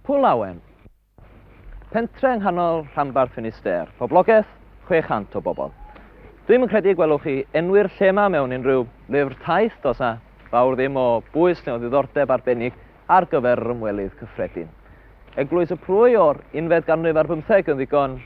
Poullaouen. Pentre yng nghanol rhanbarth Finister, poblogaeth 600 o bobl. Dwi'n credu gwelwch chi enwi'r lle yma mewn unrhyw lyfr taith, dos na fawr ddim o bwys neu o ddiddordeb arbennig ar gyfer yr ymwelydd cyffredin. Eglwys y prwy o'r 11 ganrif ar 15 yn ddigon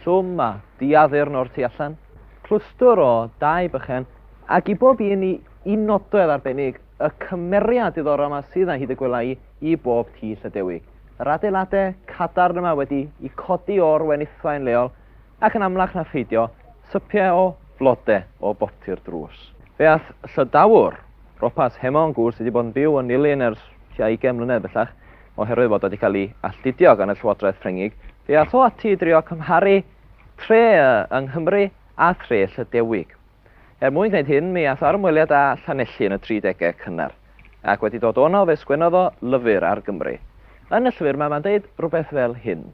llwm a diaddurn o'r tu allan, clwstwr o 2 bychen, ac i bob un i nodwedd arbennig y cymeriad diddorol yma sydd na hyd y gwela i bob tŷ Llydewig. Yr adeiladau cadarn yma wedi i codi o'r wenithfaen leol ac yn amlach na pheidio sypiau o flodau o boti'r drws. Fe ath Llydawr, ropas hemon gwr sydd wedi bod yn byw yn Nilyn ers 20 mlynedd bellach, oherwydd fod wedi cael ei alltudio gan y Llywodraeth Ffrengig, fe ath o ati drio cymharu tre yng Nghymru a tre Llydewig. Mwyn gwneud hyn, mi ath ar ymweliad â Llanelli yn y 30au cynnar, ac wedi dod o'na fe sgwennodd o lyfr ar Gymru. Yn y llyfr mae'n dweud rhywbeth fel hyn.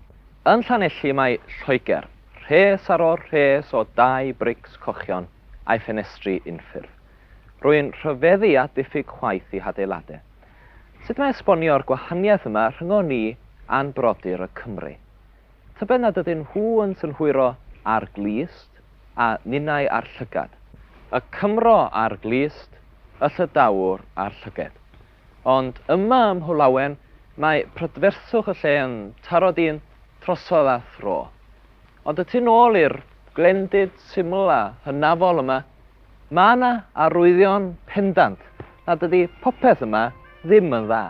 Yn Llanelli mae Lloegr, rhes ar o'r rhes o 2 brics cochion a'i ffenestri unffurf. Rwy'n rhyfeddu at diffyg chwaith i hadeiladau. Sut mae esbonio'r gwahaniaeth yma rhyngo ni a'n brodyr y Cymru? Tybed nad ydyn nhw yn synhwyro ar glist a ninnau ar llygad. Y Cymro ar glist, y Llydawr ar llygad. Ond yma ym Poullaouen, mae prydferthwch y lle yn taro dyn trosodd a thro. Ond y tu nôl i'r glendid syml a hynafol yma, mae yna arwyddion pendant nad ydy popeth yma ddim yn dda.